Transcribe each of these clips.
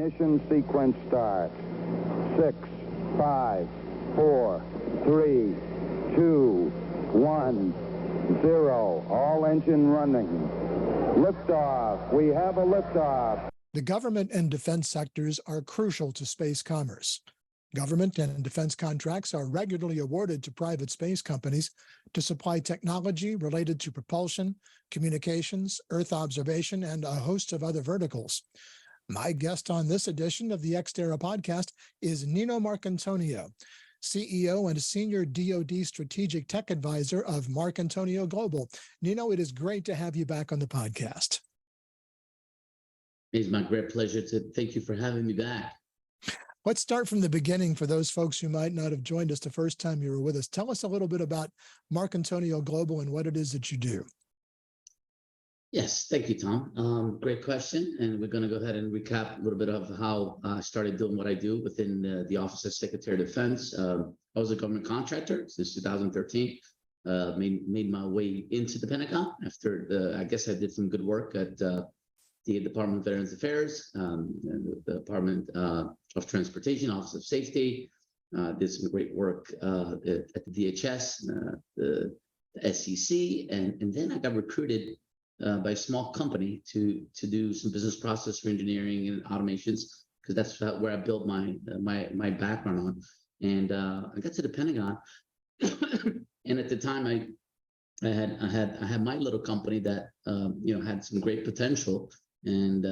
Ignition sequence start. 6, 5, 4, 3, 2, 1, 0. All engine running. Liftoff. We have a liftoff. The government and defense sectors are crucial to space commerce. Government and defense contracts are regularly awarded to private space companies to supply technology related to propulsion, communications, Earth observation, and a host of other verticals. My guest on this edition of the Ex Terra Podcast is Nino Marcantonio, CEO and Senior DoD Strategic Tech Advisor of Marcantonio Global. Nino, it is great to have you back on the podcast. It's my great pleasure to thank you for having me back. Let's start from the beginning for those folks who might not have joined us the first time you were with us. Tell us a little bit about Marcantonio Global and what it is that you do. Yes, thank you, Tom. Great question. And we're going to go ahead and recap a little bit of how I started doing what I do within the Office of Secretary of Defense. I was a government contractor since 2013. Made my way into the Pentagon after I guess I did some good work at the Department of Veterans Affairs, and the Department of Transportation, Office of Safety. Did some great work at the DHS, the SEC, and then I got recruited by a small company to do some business process engineering and automations, because that's where I built my background on. And I got to the Pentagon, and at the time I had my little company that had some great potential. And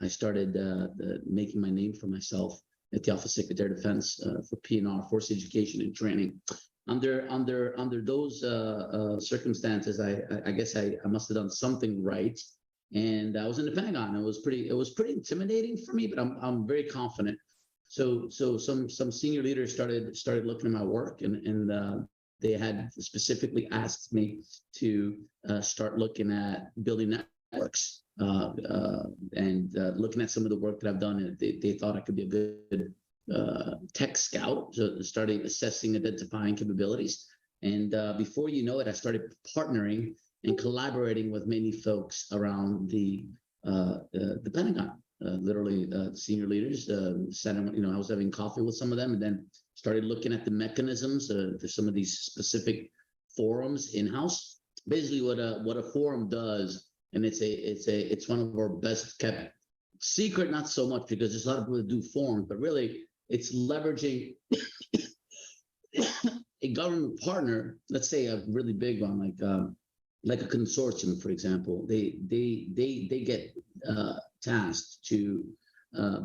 I started making my name for myself at the Office of Secretary of Defense for P&R, Force Education and Training. Under those circumstances, I guess I must have done something right. And I was in the Pentagon. It was pretty intimidating for me, but I'm very confident. So some senior leaders started looking at my work, and they had specifically asked me to start looking at building networks. And looking at some of the work that I've done, and they thought I could be a good tech scout. So starting assessing, identifying capabilities. And before you know it, I started partnering and collaborating with many folks around the Pentagon. Literally senior leaders. I was having coffee with some of them, and then started looking at the mechanisms for some of these specific forums in-house. Basically, what a forum does. And it's one of our best kept secret, not so much because there's a lot of people that do forums, but really it's leveraging a government partner. Let's say a really big one, like a consortium, for example. They get tasked to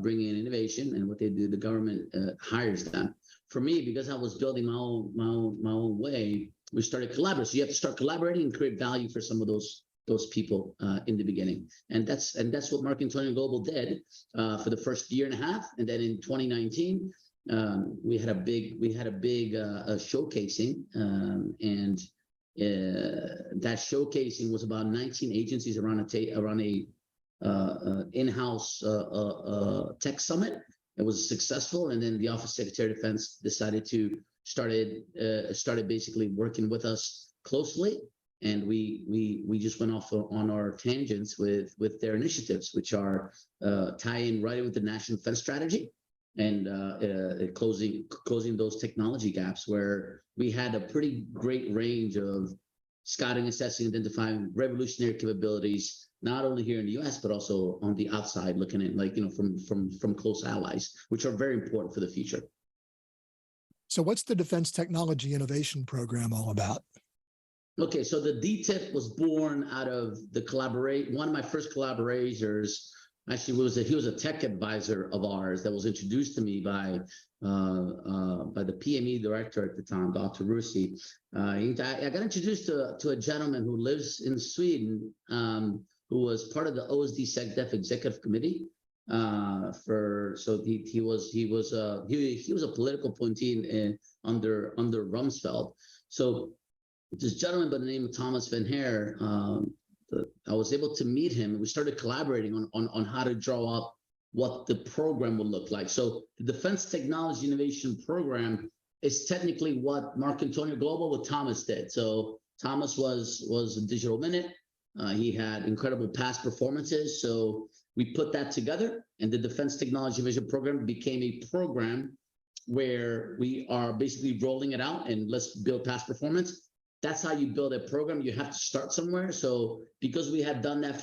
bring in innovation, and what they do, the government hires them. For me, because I was building my own way, we started collaborating. So you have to start collaborating and create value for some of those people in the beginning, and that's what Marcantonio Global did for the first year and a half. And then in 2019, we had a big showcasing, and that showcasing was about 19 agencies around a in-house tech summit. It was successful, and then the Office of Secretary of Defense decided to started basically working with us closely. And we just went off on our tangents with their initiatives, which are tie in right with the National Defense Strategy, and closing those technology gaps, where we had a pretty great range of scouting, assessing, identifying revolutionary capabilities, not only here in the U.S. but also on the outside, looking at from close allies, which are very important for the future. So, what's the Defense Technology Innovation Program all about? Okay, so the DTIP was born out of the collaborate. One of my first collaborators actually he was a tech advisor of ours that was introduced to me by the PME director at the time, Dr. Russi. I got introduced to a gentleman who lives in Sweden, who was part of the OSD SecDef Executive Committee. He was a political appointee under Rumsfeld. So this gentleman by the name of Thomas Van Heer, I was able to meet him, and we started collaborating on how to draw up what the program would look like. So the Defense Technology Innovation Program is technically what Marcantonio Global with Thomas did. So Thomas was a digital minute. He had incredible past performances. So We put that together, and the Defense Technology Vision Program became a program where we are basically rolling it out, and let's build past performance. That's how you build a program. You have to start somewhere. So because we had done that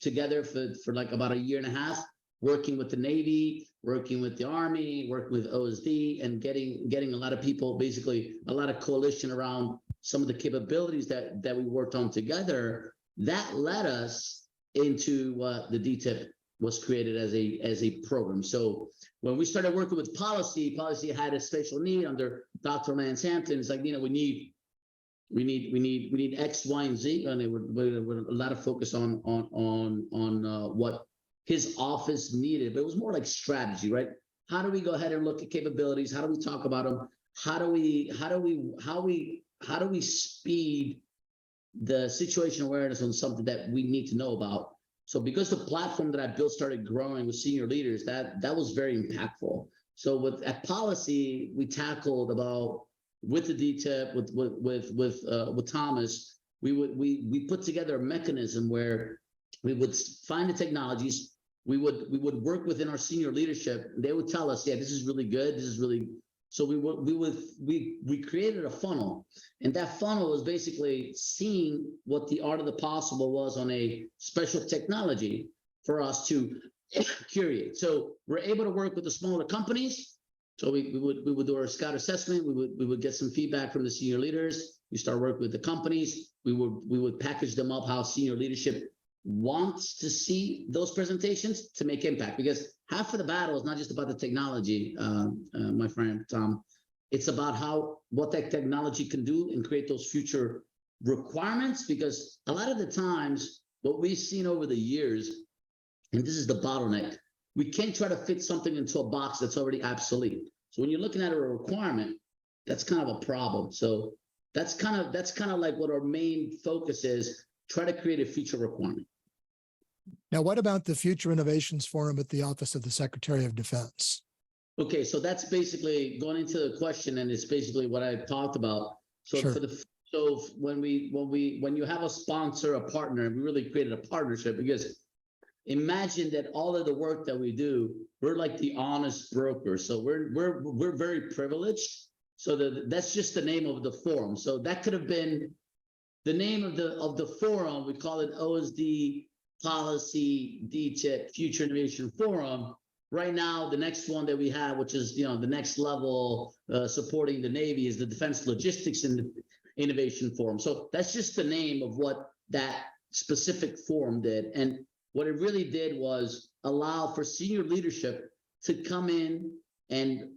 together for like about a year and a half, working with the Navy, working with the Army, working with OSD, and getting a lot of people, basically a lot of coalition around some of the capabilities that we worked on together, that led us into the DTIP was created as a program. So when we started working with policy had a special need under Dr. Lance Hampton. It's like, we need X, Y, and Z, and there were a lot of focus on what his office needed, but it was more like strategy, right? How do we go ahead and look at capabilities? How do we talk about them? How do we speed the situation awareness on something that we need to know about? So because the platform that I built started growing with senior leaders, that was very impactful. So at policy, we tackled about with the DTIP, with Thomas, we put together a mechanism where we would find the technologies. We would work within our senior leadership. They would tell us, yeah, this is really good. This is really. So we created a funnel, and that funnel was basically seeing what the art of the possible was on a special technology for us to curate. So we're able to work with the smaller companies. So we would do our scout assessment. We would get some feedback from the senior leaders. We start working with the companies. We would package them up how senior leadership wants to see those presentations to make impact, because half of the battle is not just about the technology, my friend Tom. It's about what that technology can do and create those future requirements, because a lot of the times what we've seen over the years, and this is the bottleneck, we can't try to fit something into a box that's already obsolete. So when you're looking at a requirement, that's kind of a problem. So that's kind of like what our main focus is, try to create a future requirement. Now, what about the Future Innovations Forum at the Office of the Secretary of Defense? Okay, so that's basically going into the question, and it's basically what I talked about. So Sure. when you have a sponsor, a partner, we really created a partnership, because imagine that all of the work that we do, we're like the honest broker. So we're very privileged. So that's just the name of the forum. So that could have been the name of the forum. We call it OSD Policy DTIP Future Innovation Forum. Right now, the next one that we have, which is the next level supporting the Navy, is the Defense Logistics and Innovation Forum. So that's just the name of what that specific forum did. And what it really did was allow for senior leadership to come in and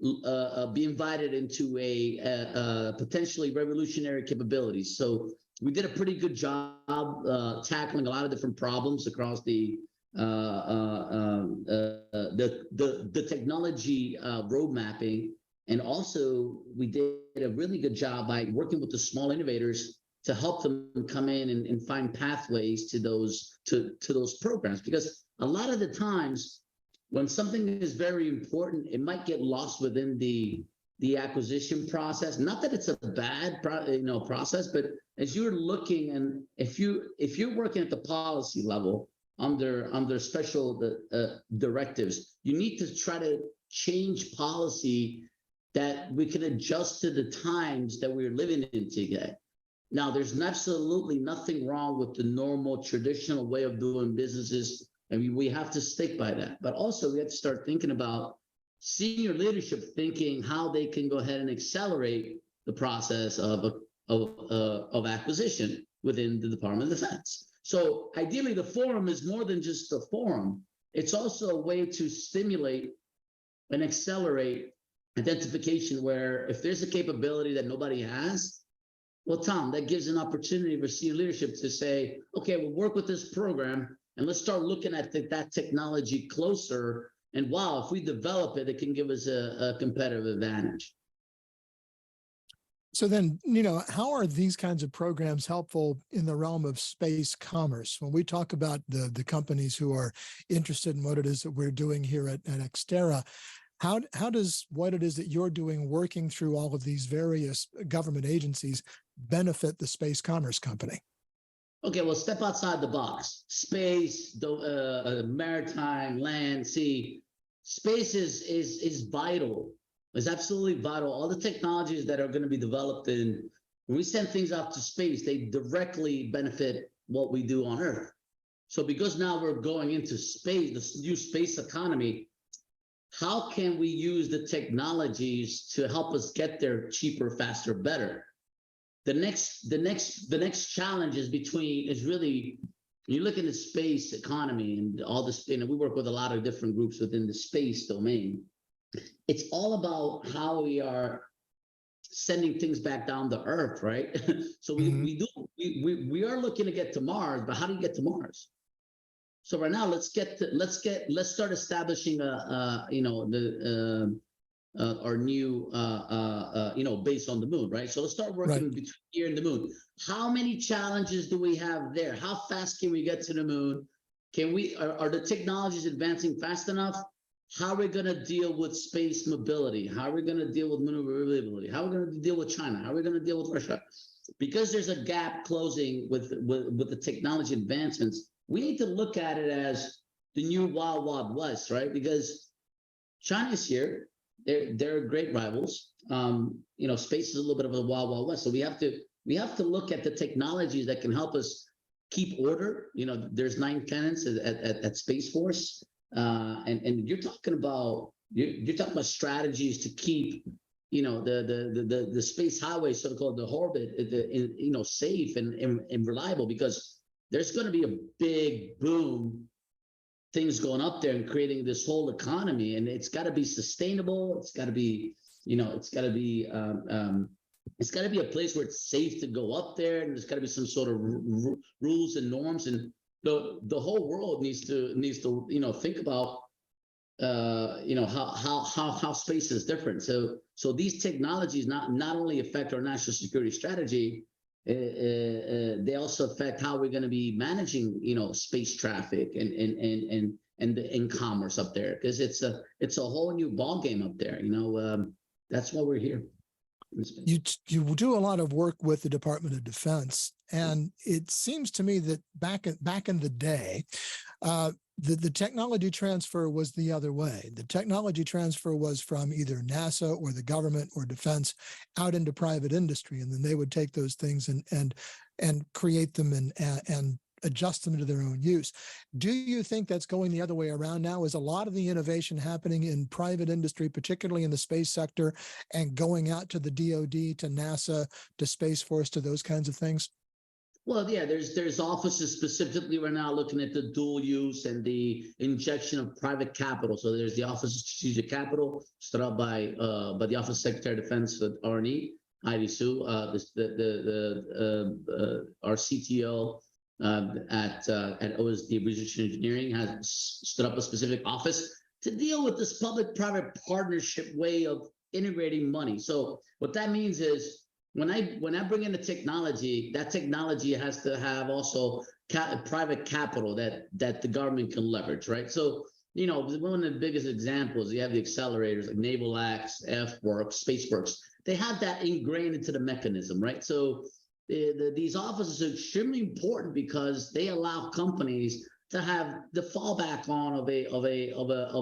be invited into a potentially revolutionary capabilities. So we did a pretty good job tackling a lot of different problems across the technology road mapping, and also we did a really good job by working with the small innovators to help them come in and find pathways to those programs, because a lot of the times when something is very important, it might get lost within the acquisition process. Not that it's a bad process, but as you're looking, and if you're working at the policy level under special directives, you need to try to change policy that we can adjust to the times that we're living in today. Now, there's absolutely nothing wrong with the normal traditional way of doing businesses. I mean, we have to stick by that, but also we have to start thinking about senior leadership, thinking how they can go ahead and accelerate the process of acquisition within the Department of Defense. So ideally, the forum is more than just a forum. It's also a way to stimulate and accelerate identification, where if there's a capability that nobody has, well, Tom, that gives an opportunity for senior leadership to say, okay, we'll work with this program and let's start looking at that technology closer. And wow, if we develop it, it can give us a competitive advantage. So then, how are these kinds of programs helpful in the realm of space commerce? When we talk about the companies who are interested in what it is that we're doing here at Ex Terra, how does what it is that you're doing working through all of these various government agencies benefit the space commerce company? Okay, well, step outside the box. Space, maritime, land, sea. Space is vital. It's absolutely vital. All the technologies that are going to be developed when we send things out to space, they directly benefit what we do on Earth. So because now we're going into space, this new space economy, how can we use the technologies to help us get there cheaper, faster, better? The next challenge is really, you look at the space economy and all this, we work with a lot of different groups within the space domain. It's all about how we are sending things back down to Earth, right? So we are looking to get to Mars, but how do you get to Mars? So right now, let's start establishing our new base on the moon, right? So let's start working between here and the moon. How many challenges do we have there? How fast can we get to the moon? Are the technologies advancing fast enough? How are we going to deal with space mobility? How are we going to deal with maneuverability? How are we going to deal with China? How are we going to deal with Russia? Because there's a gap closing with the technology advancements, we need to look at it as the new Wild Wild West, right? Because China's here. They're great rivals. Space is a little bit of a Wild Wild West. So we have to look at the technologies that can help us keep order. There's 9 tenants at Space Force. And you're talking about strategies to keep the space highway, so-called the orbit, safe and reliable, because there's going to be a big boom, things going up there and creating this whole economy, and it's got to be sustainable. It's got to be it's got to be a place where it's safe to go up there, and there's got to be some sort of rules and norms, and the whole world needs to think about how space is different. So these technologies not only affect our national security strategy, they also affect how we're going to be managing space traffic and commerce up there, because it's a whole new ball game up there. That's why we're here. You do a lot of work with the Department of Defense, and it seems to me that back in the day, the technology transfer was the other way. The technology transfer was from either NASA or the government or defense out into private industry, and then they would take those things and create them and adjust them to their own use. Do you think that's going the other way around now? Is a lot of the innovation happening in private industry, particularly in the space sector, and going out to the DoD, to NASA, to Space Force, to those kinds of things? Well, yeah, there's offices specifically right now looking at the dual use and the injection of private capital. So there's the Office of Strategic Capital, set up by the Office of Secretary of Defense with R&E, Ivy Sue, our CTO at OSD Research and Engineering has stood up a specific office to deal with this public-private partnership way of integrating money. So what that means is, when I bring in the technology, that technology has to have also private capital that the government can leverage, right? So, one of the biggest examples, you have the accelerators like Naval X, F-Works, SpaceWorks. They have that ingrained into the mechanism, right? So these offices are extremely important because they allow companies to have the fallback on of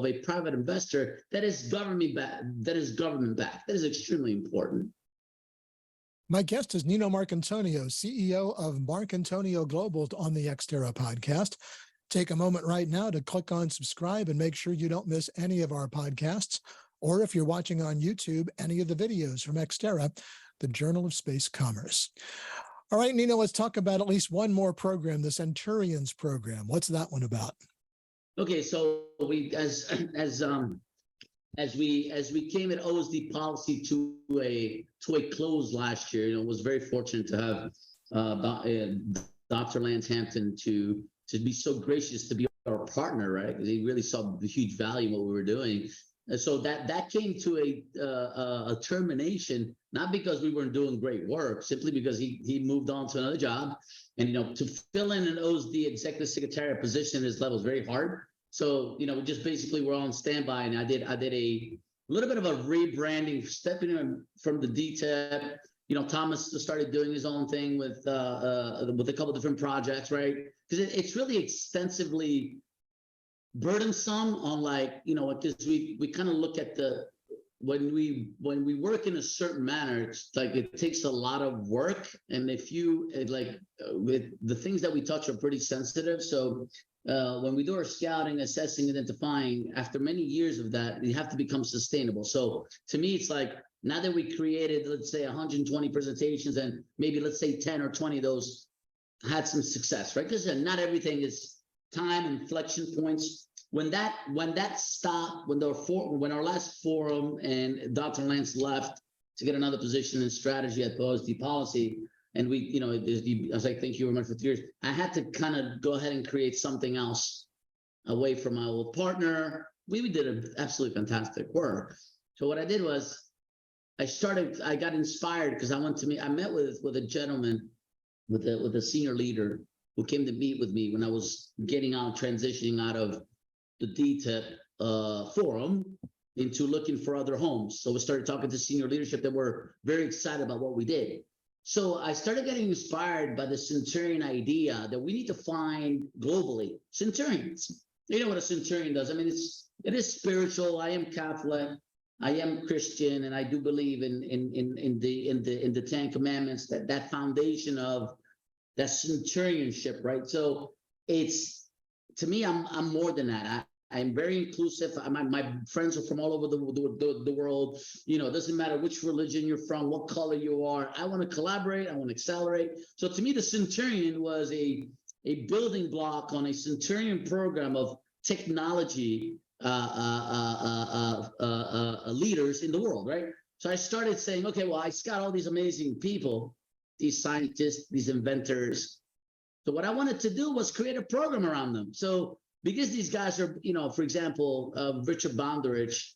a private investor that is government backed. That is extremely important. My guest is Nino Marcantonio, CEO of Marcantonio Global, on the Ex Terra Podcast. Take a moment right now to click on subscribe and make sure you don't miss any of our podcasts, or if you're watching on YouTube, any of the videos from Ex Terra, the Journal of Space Commerce. All right, Nino, let's talk about at least one more program, the Centurions program. What's that one about? Okay, so we as we came at OSD policy to a close last year, was very fortunate to have Dr. Lance Hampton to be so gracious to be our partner, right? Because he really saw the huge value in what we were doing. And so that came to a termination, not because we weren't doing great work, simply because he moved on to another job. And, to fill in an OSD executive secretariat position at his level is very hard. So, we just basically were on standby, and I did a little bit of a rebranding, stepping in from the DTEP Thomas started doing his own thing with a couple different projects, right? Because it's really extensively burdensome on because we kind of look at when we work in a certain manner, it's like it takes a lot of work, and if you with the things that we touch are pretty sensitive. So when we do our scouting, assessing, identifying, after many years of that, you have to become sustainable. So to me, it's like, now that we created, let's say 120 presentations, and maybe let's say 10 or 20 of those had some success, right? Because not everything is time inflection points. When that stopped, when our last forum and Dr. Lance left to get another position in strategy at OSD policy, and we, I was like, thank you very much for 3 years. I had to kind of go ahead and create something else away from my old partner. We did absolutely fantastic work. So what I did was I got inspired because I met with a gentleman, with a senior leader who came to meet with me when I was transitioning out of the DTIP forum into looking for other homes. So we started talking to senior leadership that were very excited about what we did. So I started getting inspired by the Centurion idea that we need to find globally Centurions. You know what a Centurion does? I mean, it is spiritual. I am Catholic. I am Christian, and I do believe in the 10 Commandments, that foundation of that centurionship, right? So to me, I'm more than that. I'm very inclusive. My friends are from all over the world. It doesn't matter which religion you're from, what color you are. I want to collaborate. I want to accelerate. So to me, the Centurion was a building block on a Centurion program of technology leaders in the world, right? So I started saying, okay, well, I got all these amazing people, these scientists, these inventors. So what I wanted to do was create a program around them. So because these guys are, for example, Richard Bondarich,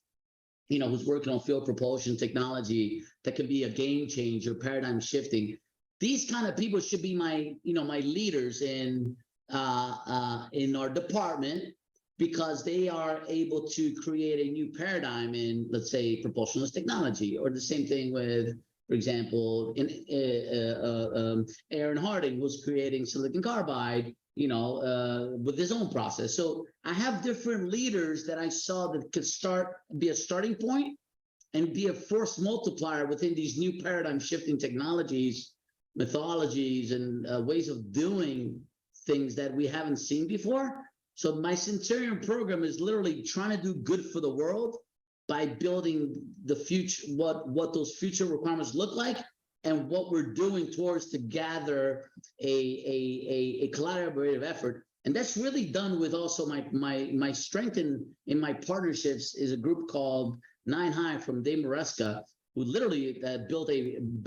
who's working on field propulsion technology that can be a game changer, paradigm shifting. These kind of people should be my leaders in our department, because they are able to create a new paradigm in, let's say, propulsionless technology, or the same thing with, for example, Aaron Harding, who's creating silicon carbide, with his own process. So I have different leaders that I saw that could be a starting point and be a force multiplier within these new paradigm shifting technologies, methodologies, and ways of doing things that we haven't seen before. So my Centurion program is literally trying to do good for the world by building the future, what those future requirements look like, and what we're doing towards to gather a collaborative effort. And that's really done with also my strength in my partnerships is a group called 9 High from Dave Maresca, who literally built an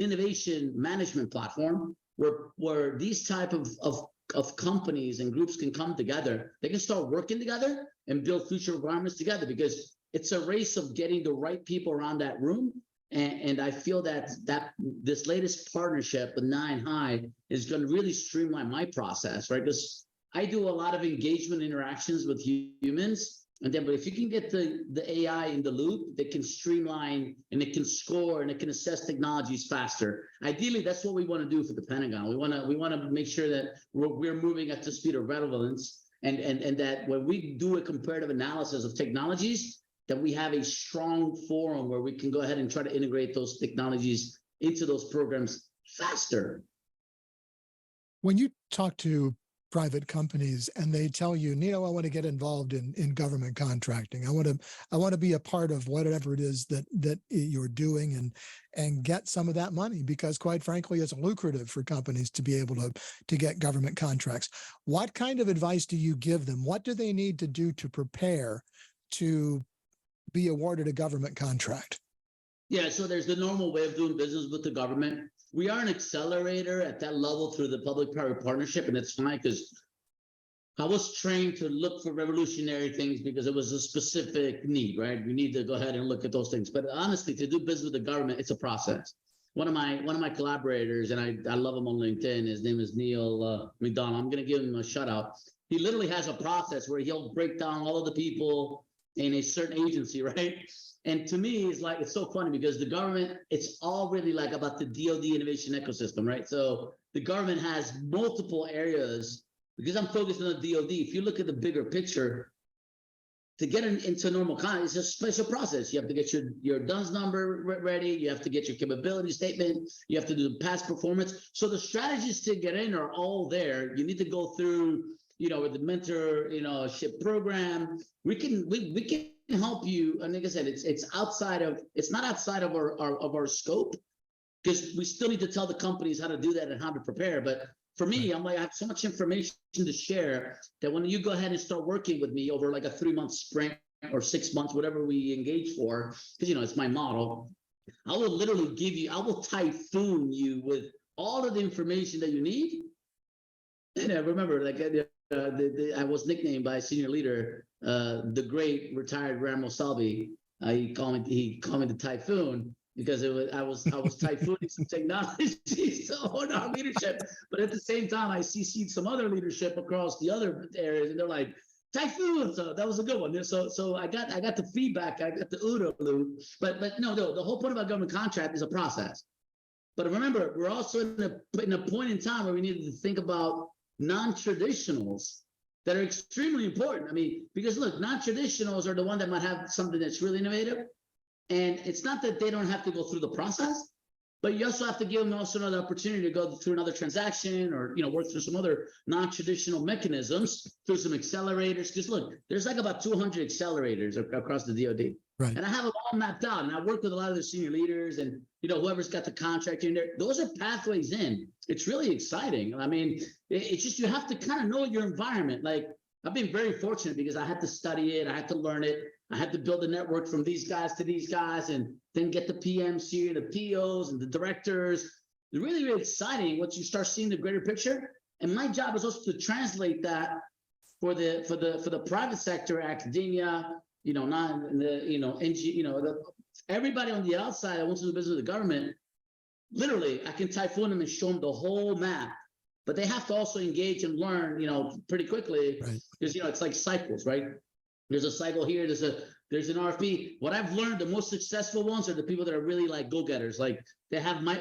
innovation management platform where these type of companies and groups can come together. They can start working together and build future requirements together, because it's a race of getting the right people around that room. And I feel that this latest partnership with 9 High is going to really streamline my process, right? Because I do a lot of engagement interactions with humans, but if you can get the AI in the loop, they can streamline and it can score and it can assess technologies faster. Ideally, that's what we want to do for the Pentagon. We want to make sure that we're moving at the speed of relevance, and that when we do a comparative analysis of technologies, that we have a strong forum where we can go ahead and try to integrate those technologies into those programs faster. When you talk to private companies and they tell you, Nino, I want to get involved in government contracting. I want to be a part of whatever it is that you're doing and get some of that money, because quite frankly, it's lucrative for companies to be able to get government contracts. What kind of advice do you give them? What do they need to do to prepare to be awarded a government contract? Yeah, so there's the normal way of doing business with the government. We are an accelerator at that level through the public-private partnership, and it's fine because I was trained to look for revolutionary things because it was a specific need, right? We need to go ahead and look at those things. But honestly, to do business with the government, it's a process. One of my collaborators, and I love him on LinkedIn, his name is Neil McDonald. I'm going to give him a shout out. He literally has a process where he'll break down all of the people in a certain agency, right? And to me, it's so funny because the government, it's all really like about the DoD innovation ecosystem, right? So the government has multiple areas. Because I'm focused on the DoD, if you look at the bigger picture, to get into normal economy, it's a special process. You have to get your DUNS number ready. You have to get your capability statement. You have to do the past performance. So the strategies to get in are all there. You need to go through, with the mentorship program. We can help you. And like I said, it's not outside of our scope, because we still need to tell the companies how to do that and how to prepare. But for me, I'm like, I have so much information to share that when you go ahead and start working with me over like a 3-month sprint or 6 months, whatever we engage for, because it's my model, I will literally I will typhoon you with all of the information that you need. And I remember, like, I was nicknamed by a senior leader, the great retired Ramo Salvi. He called me the Typhoon, because I was typhooning some technologies to own our leadership. But at the same time, I CC'd some other leadership across the other areas, and they're like, Typhoon. So that was a good one. So I got the feedback, I got the OODA loop. But no, the whole point about government contract is a process. But remember, we're also in a point in time where we need to think about non-traditionals that are extremely important. I mean, because look, non-traditionals are the one that might have something that's really innovative. And it's not that they don't have to go through the process, but you also have to give them also another opportunity to go through another transaction, or work through some other non-traditional mechanisms, through some accelerators. Because look, there's like about 200 accelerators across the DoD, right? And I have them all mapped out. And I work with a lot of the senior leaders, and whoever's got the contract in there. Those are pathways in. It's really exciting. I mean, it's just you have to kind of know your environment. Like, I've been very fortunate because I had to study it, I had to learn it. I had to build a network from these guys to these guys, and then get the PMs here, the POs, and the directors. It's really, really exciting once you start seeing the greater picture. And my job is also to translate that for the private sector, academia, everybody on the outside that wants to do business with the government. Literally, I can typhoon them and show them the whole map. But they have to also engage and learn, pretty quickly, right? Because it's like cycles, right? There's a cycle here. There's an RFP. What I've learned, the most successful ones are the people that are really like go-getters. Like, they have my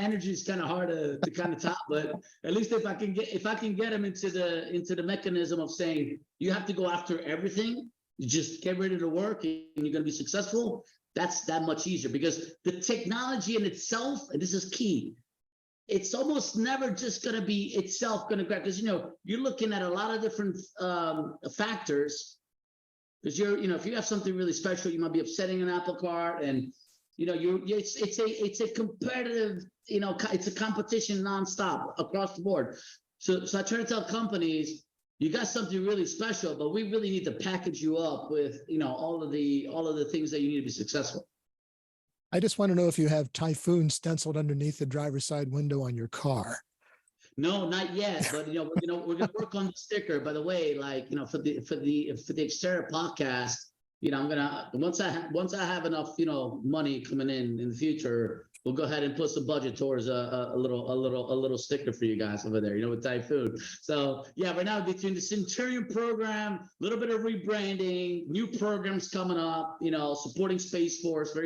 energy is kind of hard to kind of top, but at least if I can get them into the mechanism of saying you have to go after everything, you just get ready to work and you're going to be successful. That's that much easier, because the technology in itself, and this is key, it's almost never just going to be itself going to grab, because you're looking at a lot of different factors. Because if you have something really special, you might be upsetting an apple cart, and it's a competitive, it's a competition nonstop across the board. So I try to tell companies, you got something really special, but we really need to package you up with all of the things that you need to be successful. I just want to know if you have Typhoon stenciled underneath the driver's side window on your car. No, not yet. But we're gonna work on the sticker. By the way, like for the Ex Terra Podcast, I'm gonna once I have enough money coming in the future, we'll go ahead and put some budget towards a little sticker for you guys over there, with Typhoon. So yeah, right now between the Centurion program, a little bit of rebranding, new programs coming up, supporting Space Force.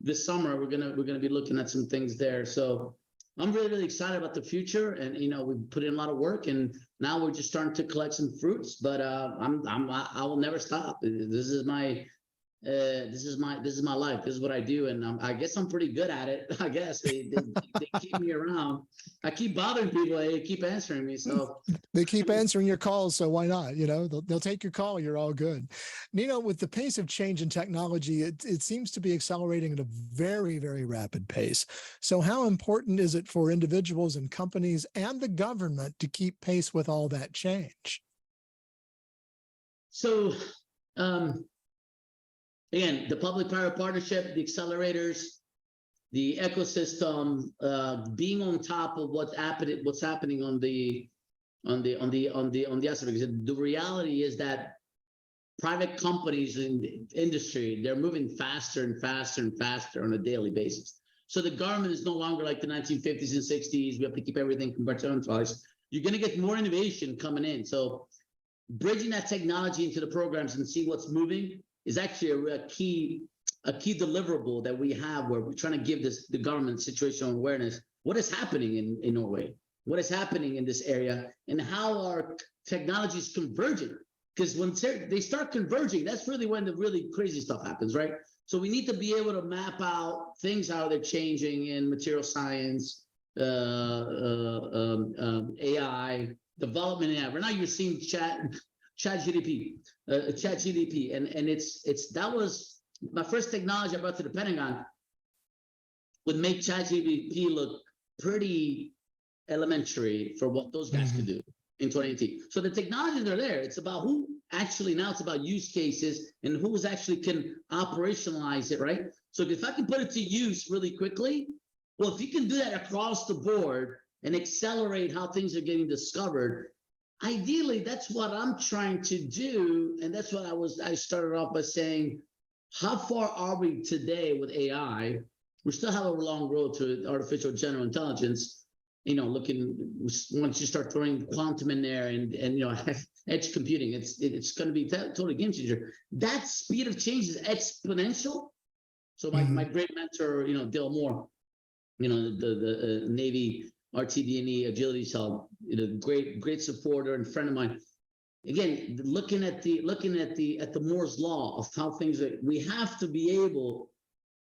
This summer we're gonna be looking at some things there. So I'm really, really excited about the future, and we put in a lot of work, and now we're just starting to collect some fruits. But I will never stop. This is my life. This is what I do, and I guess I'm pretty good at it. I guess they keep me around. I keep bothering people. They keep answering me, so they keep answering your calls. So why not? They'll take your call. You're all good. Nino, with the pace of change in technology, it seems to be accelerating at a very, very rapid pace. So how important is it for individuals and companies and the government to keep pace with all that change? So, again, the public-private partnership, the accelerators, the ecosystem, being on top of what's happening on the aspect. Because the reality is that private companies in the industry, they're moving faster and faster and faster on a daily basis. So the government is no longer like the 1950s and 60s. We have to keep everything compartmentalized. You're going to get more innovation coming in. So bridging that technology into the programs and see what's moving is actually a key deliverable that we have, where we're trying to give the government situational awareness. What is happening in Norway? What is happening in this area, and how our technology is converging? Because when they start converging, that's really when the really crazy stuff happens, right? So we need to be able to map out things, how they're changing in material science, AI, development in AI. Right now you're seeing ChatGPT, and that was my first technology I brought to the Pentagon. Would make ChatGPT look pretty elementary for what those guys could do in 2018. So the technologies are there. It's about who actually, now it's about use cases and who's actually can operationalize it, right? So if I can put it to use really quickly, well, if you can do that across the board and accelerate how things are getting discovered, ideally, that's what I'm trying to do. And that's what I started off by saying, how far are we today with AI? We still have a long road to artificial general intelligence. Once you start throwing quantum in there and edge computing, it's going to be totally game changer. That speed of change is exponential. So my great mentor, Dale Moore, the Navy RTD&E agility cell, great supporter and friend of mine. Again, looking at the Moore's law of how things are, we have to be able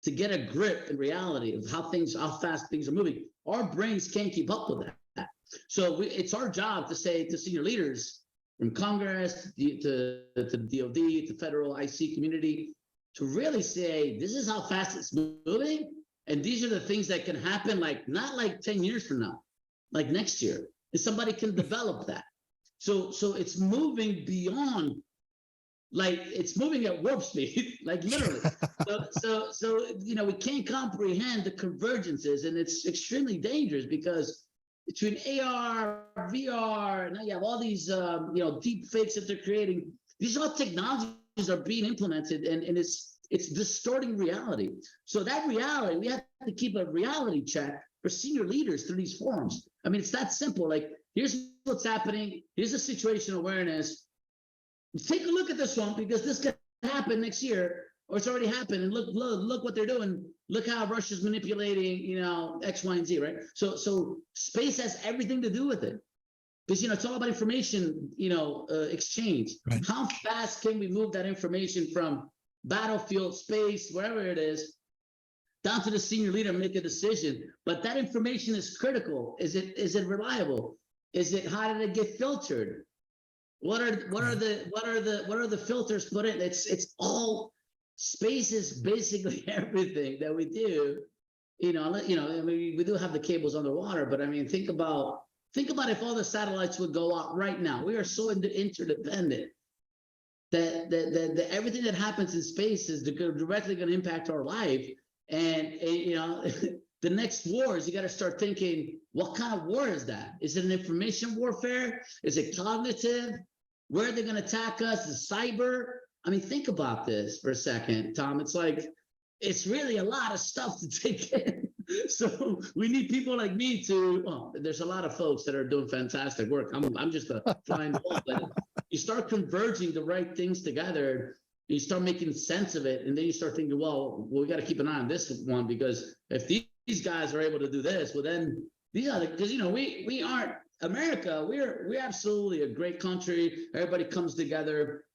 to get a grip in reality of how fast things are moving. Our brains can't keep up with that. So it's our job to say to senior leaders from Congress to DOD, to federal IC community, to really say, this is how fast it's moving. And these are the things that can happen, not like 10 years from now, like next year. And somebody can develop that. So it's moving beyond, it's moving at warp speed, literally. So we can't comprehend the convergences, and it's extremely dangerous because between AR, VR, now you have all these deep fakes that they're creating. These all technologies are being implemented, and it's distorting reality. So that reality, we have to keep a reality check for senior leaders through these forums. I mean, it's that simple. Here's what's happening. Here's the situational awareness. Take a look at this one, because this could happen next year, or it's already happened. And look what they're doing. Look how Russia's manipulating, X, Y, and Z, right? So space has everything to do with it, because it's all about information, exchange. Right. How fast can we move that information from battlefield, space, wherever it is, down to the senior leader and make a decision? But that information is critical. Is it reliable? How did it get filtered? What are the filters put in? It's all, space is basically everything that we do. We do have the cables underwater, but I mean, think about if all the satellites would go out right now. We are so interdependent that everything that happens in space is directly going to impact our life. And the next wars, you got to start thinking, what kind of war is that? Is it an information warfare? Is it cognitive? Where are they going to attack us? Is cyber? I mean, think about this for a second, Tom. It's really a lot of stuff to take in. So we need people like me there's a lot of folks that are doing fantastic work. I'm just a flying ball, but you start converging the right things together, you start making sense of it, and then you start thinking, well, we got to keep an eye on this one, because if these guys are able to do this, well, then these are because we aren't America. We're absolutely a great country. Everybody comes together.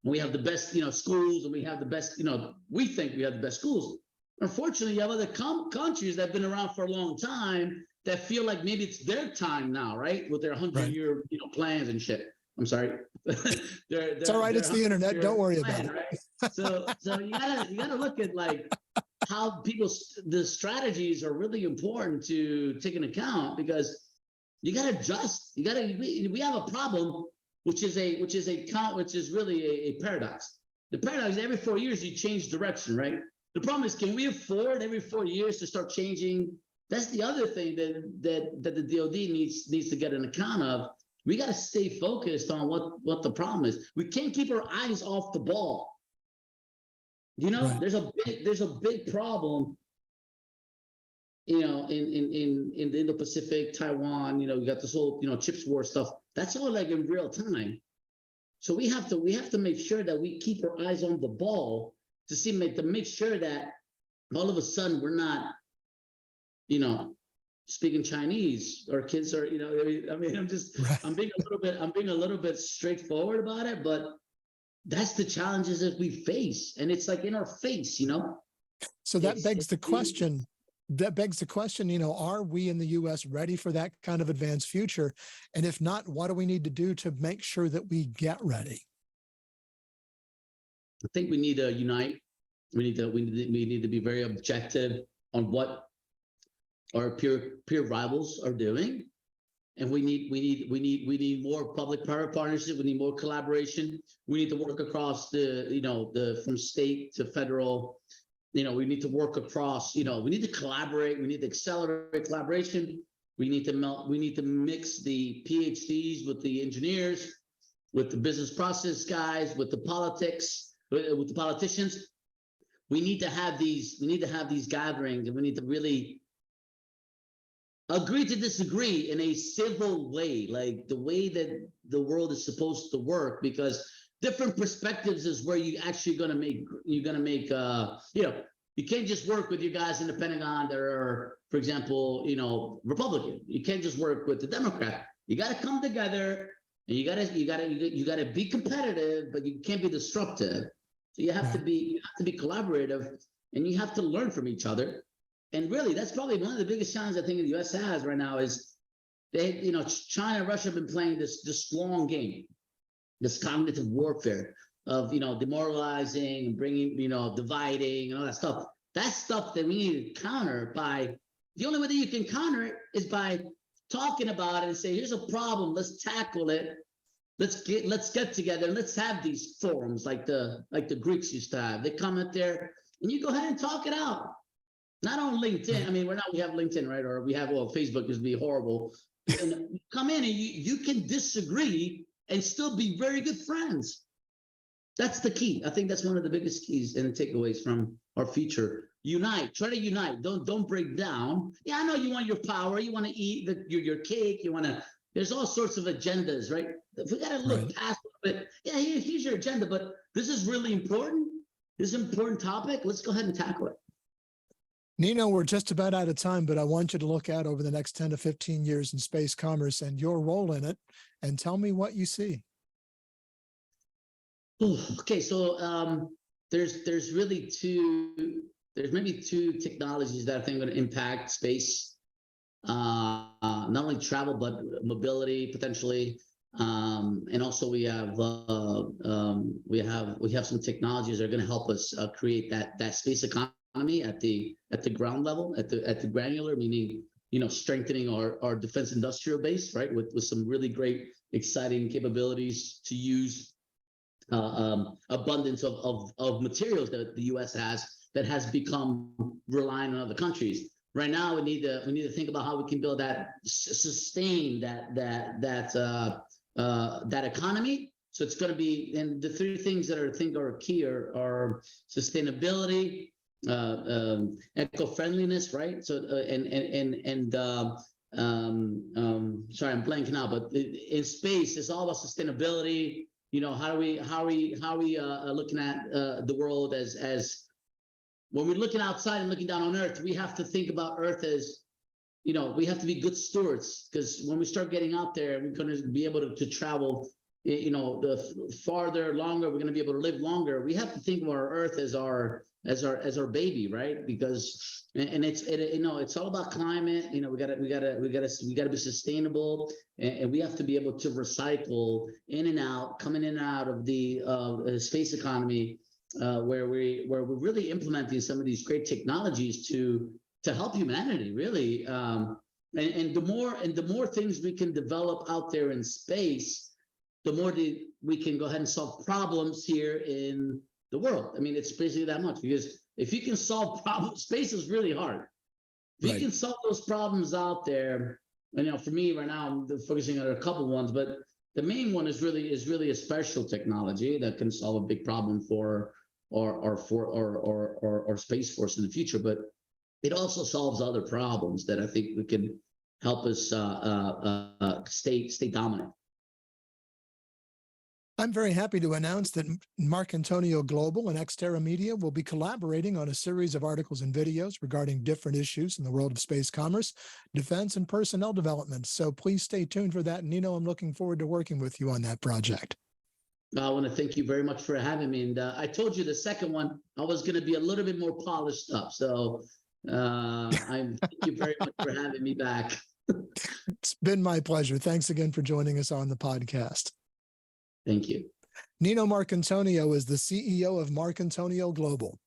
We have the best, schools, and we have the best, we think we have the best schools. Unfortunately, you have other countries that have been around for a long time that feel like maybe it's their time now, right? With their 100-year, plans and shit. I'm sorry. It's all right. It's the internet. Don't worry about it. Right? So you gotta look at how the strategies are really important to take into account, because you gotta adjust. We have a problem, which is really a paradox. The paradox is every 4 years you change direction, right? The problem is, can we afford every 4 years to start changing? That's the other thing that the DoD needs to get an account of. We got to stay focused on what the problem is. We can't keep our eyes off the ball. Right. There's a big problem. In the Indo-Pacific, Taiwan. We got this whole chips war stuff. That's all in real time. So we have to make sure that we keep our eyes on the ball to make sure that all of a sudden we're not, speaking Chinese. Our kids are, I mean, Right. I'm being a little bit straightforward about it, but that's the challenges that we face, and it's like in our face. So that begs the question. Are we in the U.S. ready for that kind of advanced future? And if not, what do we need to do to make sure that we get ready? I think we need to unite. We need to be very objective on what our peer rivals are doing, and we need more public-private partnership. We need more collaboration. We need to work across from state to federal. We need to work across. We need to collaborate. We need to accelerate collaboration. We need to mix the PhDs with the engineers, with the business process guys, with the politicians. We need to have these gatherings, and we need to really agree to disagree in a civil way, like the way that the world is supposed to work, because different perspectives is where you actually you can't just work with you guys in the Pentagon that are, for example, Republican. You can't just work with the Democrat. You got to come together, and you got to be competitive, but you can't be disruptive. So you have to be collaborative, and you have to learn from each other. And really, that's probably one of the biggest challenges I think the U.S. has right now is China and Russia have been playing this long game, this cognitive warfare of demoralizing and bringing dividing and all that stuff. That's stuff that we need to counter by the only way that you can counter it is by talking about it and say, here's a problem, let's tackle it. Let's get together and let's have these forums like the Greeks used to have. They come out there and you go ahead and talk it out. Not on LinkedIn. I mean, we have LinkedIn, right? Or we have, Facebook used to be horrible. And you come in and you can disagree and still be very good friends. That's the key. I think that's one of the biggest keys and takeaways from our future. Unite. Try to unite. Don't break down. Yeah, I know you want your power. You want to eat your cake. You want to. There's all sorts of agendas, right? If we got to look past it. Yeah, here's your agenda, but this is really important. This is an important topic. Let's go ahead and tackle it. Nino, we're just about out of time, but I want you to look out over the next 10 to 15 years in space commerce and your role in it, and tell me what you see. Okay, so there's maybe two technologies that I think are going to impact space, not only travel but mobility potentially, and also we have some technologies that are going to help us create that space economy at the ground level, at the granular, meaning strengthening our defense industrial base, right, with some really great exciting capabilities to use abundance of materials that the U.S. has become reliant on other countries. Right now, we need to think about how we can build sustain that economy. So it's going to be, and the three things that I think are key are sustainability, eco-friendliness, right? So sorry, I'm blanking out, but in space, it's all about sustainability. How are we looking at the world as when we're looking outside and looking down on Earth, we have to think about Earth as, we have to be good stewards, because when we start getting out there, we're going to be able to travel, the farther, longer, we're going to be able to live longer. We have to think of our Earth as our baby, right? Because it's all about climate. We gotta be sustainable, and we have to be able to recycle coming in and out of the space economy, where we're really implementing some of these great technologies to help humanity, really. And the more things we can develop out there in space, the more we can go ahead and solve problems here in the world. I mean, it's basically that much, because if you can solve problems, space is really hard. If you can solve those problems out there, and for me right now, I'm focusing on a couple ones, but the main one is really a special technology that can solve a big problem for our space force in the future. But it also solves other problems that I think we can help us stay dominant. I'm very happy to announce that Marcantonio Global and Ex Terra Media will be collaborating on a series of articles and videos regarding different issues in the world of space commerce, defense, and personnel development. So please stay tuned for that. Nino, I'm looking forward to working with you on that project. I want to thank you very much for having me. And I told you the second one, I was going to be a little bit more polished up. So I thank you very much for having me back. It's been my pleasure. Thanks again for joining us on the podcast. Thank you. Nino Marcantonio is the CEO of Marcantonio Global.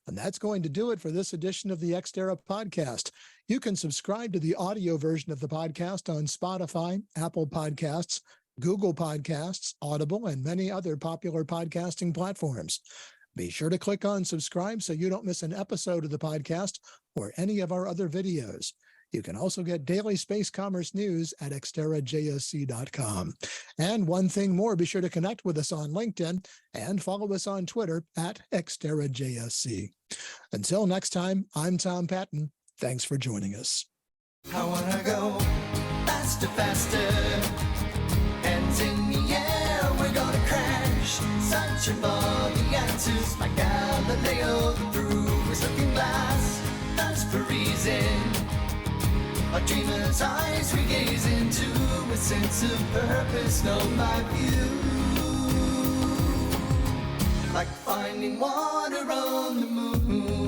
And that's going to do it for this edition of the Ex Terra Podcast. You can subscribe to the audio version of the podcast on Spotify, Apple Podcasts, Google Podcasts, Audible, and many other popular podcasting platforms. Be sure to click on subscribe so you don't miss an episode of the podcast or any of our other videos. You can also get daily space commerce news at xterrajsc.com. And one thing more, be sure to connect with us on LinkedIn and follow us on Twitter at xterrajsc. Until next time, I'm Tom Patton. Thanks for joining us. I wanna go faster, faster. Hands in the air, we're gonna crash. Searching for the answers. My Galileo, the proof is looking glass. Thirst for reason. Our dreamer's eyes we gaze into a sense of purpose, known by view. Like finding water on the moon.